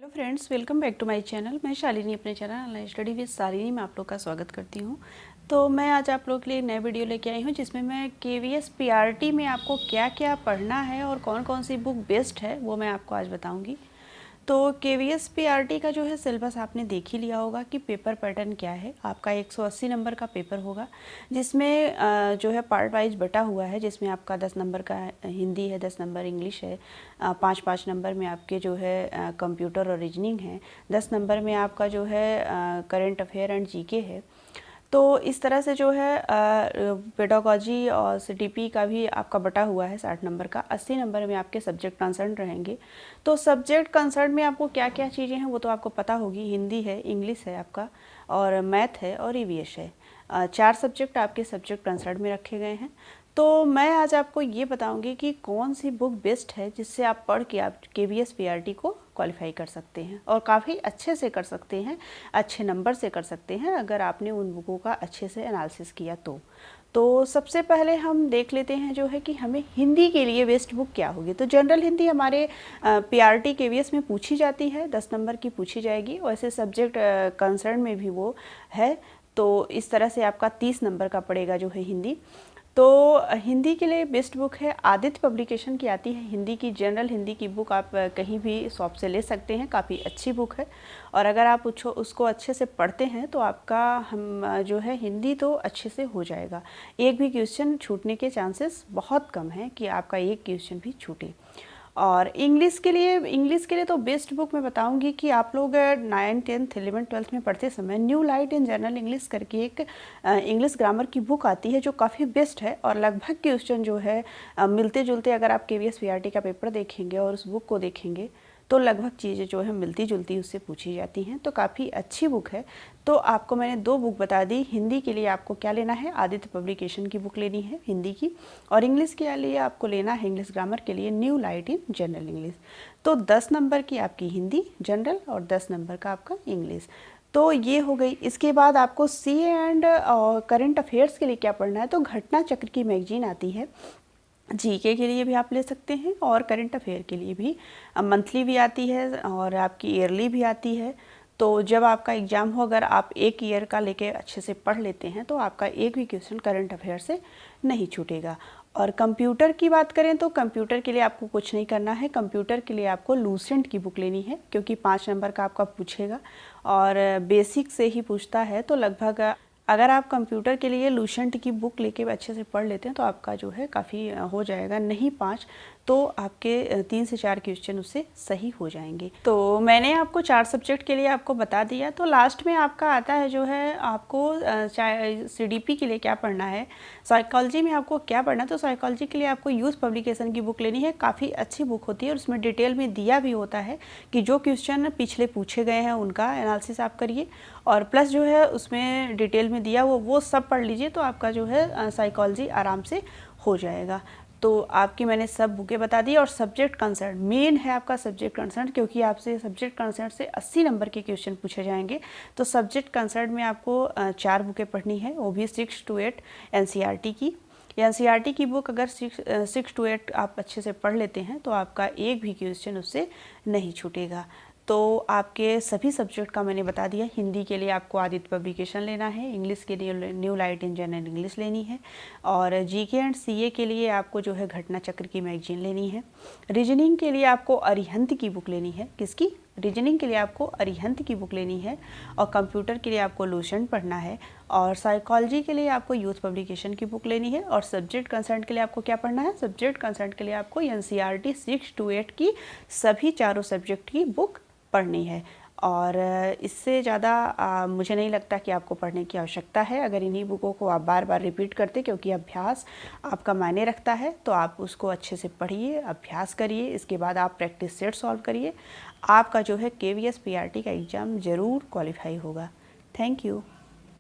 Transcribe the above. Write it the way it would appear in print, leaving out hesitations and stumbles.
Hello friends, welcome back to my channel. मैं शालिनी अपने channel online study with Shalini में आप लोग का स्वागत करती हूं। तो मैं आज आप लोग के लिए नए वीडियो लेके आई हूं जिसमें मैं केवीएस पीआरटी में आपको क्या क्या पढ़ना है और कौन कौन सी बुक बेस्ट है वो मैं आपको आज बताऊंगी। तो केवीएस पीआरटी का जो है सिलेबस आपने देख ही लिया होगा कि पेपर पैटर्न क्या है। आपका 180 नंबर का पेपर होगा जिसमें जो है पार्ट वाइज बटा हुआ है, जिसमें आपका 10 नंबर का हिंदी है, 10 नंबर इंग्लिश है, 5-5 नंबर में आपके जो है कंप्यूटर और रीजनिंग है, 10 नंबर में आपका जो है करंट अफेयर एंड जीके है। तो इस तरह से जो है पेडागोजी और सीटीपी का भी आपका बटा हुआ है 60 नंबर का। 80 नंबर में आपके सब्जेक्ट कंसर्न रहेंगे। तो सब्जेक्ट कंसर्न में आपको क्या क्या चीज़ें हैं वो तो आपको पता होगी। हिंदी है, इंग्लिश है आपका, और मैथ है और ईवीएस है। 4 सब्जेक्ट आपके सब्जेक्ट कंसर्न में रखे गए हैं। तो मैं आज आपको ये बताऊंगी कि कौन सी बुक बेस्ट है जिससे आप पढ़ के आप केवीएस पीआरटी को क्वालिफाई कर सकते हैं और काफ़ी अच्छे से कर सकते हैं, अच्छे नंबर से कर सकते हैं अगर आपने उन बुकों का अच्छे से एनालिसिस किया तो सबसे पहले हम देख लेते हैं जो है कि हमें हिंदी के लिए बेस्ट बुक क्या होगी। तो जनरल हिंदी हमारे पीआरटी केवीएस में पूछी जाती है, 10 नंबर की पूछी जाएगी। वैसे सब्जेक्ट कंसर्न में भी वो है, तो इस तरह से आपका 30 नंबर का पड़ेगा जो है हिंदी। तो हिंदी के लिए बेस्ट बुक है आदित्य पब्लिकेशन की आती है हिंदी की, जनरल हिंदी की बुक। आप कहीं भी शॉप से ले सकते हैं, काफ़ी अच्छी बुक है। और अगर आप उसको अच्छे से पढ़ते हैं तो आपका हम जो है हिंदी तो अच्छे से हो जाएगा। एक भी क्वेश्चन छूटने के चांसेस बहुत कम हैं कि आपका एक क्वेश्चन भी छूटे। और इंग्लिश के लिए तो बेस्ट बुक मैं बताऊंगी कि आप लोग 9, 10, 11, 12 में पढ़ते समय new light in general English करके एक इंग्लिश ग्रामर की बुक आती है जो काफ़ी बेस्ट है। और लगभग क्वेश्चन जो है मिलते जुलते, अगर आप केवीएस पीआरटी का पेपर देखेंगे और उस बुक को देखेंगे तो लगभग चीज़ें जो है मिलती जुलती उससे पूछी जाती हैं। तो काफ़ी अच्छी बुक है। तो आपको मैंने 2 बुक बता दी। हिंदी के लिए आपको क्या लेना है, आदित्य पब्लिकेशन की बुक लेनी है हिंदी की। और इंग्लिश के लिए आपको लेना है इंग्लिश ग्रामर के लिए new light in general English. तो 10 नंबर की आपकी हिंदी जनरल और 10 नंबर का आपका इंग्लिश। तो ये हो गई। इसके बाद आपको सी एंड करंट अफेयर्स के लिए क्या पढ़ना है, तो घटना चक्र की मैगजीन आती है। जीके के लिए भी आप ले सकते हैं और करंट अफेयर के लिए भी मंथली भी आती है और आपकी ईयरली भी आती है। तो जब आपका एग्ज़ाम हो, अगर आप एक ईयर का लेके अच्छे से पढ़ लेते हैं तो आपका एक भी क्वेश्चन करंट अफेयर से नहीं छूटेगा। और कंप्यूटर की बात करें तो कंप्यूटर के लिए आपको कुछ नहीं करना है। कंप्यूटर के लिए आपको लूसेंट की बुक लेनी है क्योंकि 5 नंबर का आपका पूछेगा और बेसिक से ही पूछता है। तो लगभग अगर आप कंप्यूटर के लिए लूसेंट की बुक लेके अच्छे से पढ़ लेते हैं तो आपका जो है काफ़ी हो जाएगा, नहीं 5 तो आपके 3 से 4 क्वेश्चन उससे सही हो जाएंगे। तो मैंने आपको 4 सब्जेक्ट के लिए आपको बता दिया। तो लास्ट में आपका आता है जो है आपको सीडीपी के लिए क्या पढ़ना है, साइकोलॉजी में आपको क्या पढ़ना है। तो साइकोलॉजी के लिए आपको यूथ पब्लिकेशन की बुक लेनी है। काफ़ी अच्छी बुक होती है और उसमें डिटेल में दिया भी होता है कि जो क्वेश्चन पिछले पूछे गए हैं उनका एनालिसिस आप करिए और प्लस जो है उसमें डिटेल में दिया वो सब पढ़ लीजिए। तो आपका जो है साइकोलॉजी आराम से हो जाएगा। तो आपकी मैंने सब बुकें बता दी। और सब्जेक्ट कंसर्न मेन है आपका सब्जेक्ट कंसर्न, क्योंकि आपसे सब्जेक्ट कंसर्न से 80 नंबर के क्वेश्चन पूछे जाएंगे। तो सब्जेक्ट कंसर्न में आपको 4 बुकें पढ़नी है, वो भी 6 to 8 एनसीईआरटी की। एनसीईआरटी की बुक अगर 6 to 8 आप अच्छे से पढ़ लेते हैं तो आपका एक भी क्वेश्चन उससे नहीं छूटेगा। तो आपके सभी सब्जेक्ट का मैंने बता दिया। हिंदी के लिए आपको आदित्य पब्लिकेशन लेना है, इंग्लिश के लिए new light in general English लेनी है और जीके एंड सीए के लिए आपको जो है घटना चक्र की मैगजीन लेनी है। रीजनिंग के लिए आपको अरिहंत की बुक लेनी है। किसकी? रीजनिंग के लिए आपको अरिहंत की बुक लेनी है। और कंप्यूटर के लिए आपको लूसेंट पढ़ना है। और साइकोलॉजी के लिए आपको यूथ पब्लिकेशन की बुक लेनी है। और सब्जेक्ट कंसर्न के लिए आपको क्या पढ़ना है, सब्जेक्ट कंसर्न के लिए आपको एनसीईआरटी 6 to 8 की सभी चारों सब्जेक्ट की बुक पढ़नी है। और इससे ज़्यादा मुझे नहीं लगता कि आपको पढ़ने की आवश्यकता है अगर इन्हीं बुकों को आप बार बार रिपीट करते, क्योंकि अभ्यास आपका मायने रखता है। तो आप उसको अच्छे से पढ़िए, अभ्यास करिए, इसके बाद आप प्रैक्टिस सेट सॉल्व करिए। आपका जो है केवीएस पीआरटी का एग्ज़ाम ज़रूर क्वालिफाई होगा। Thank you.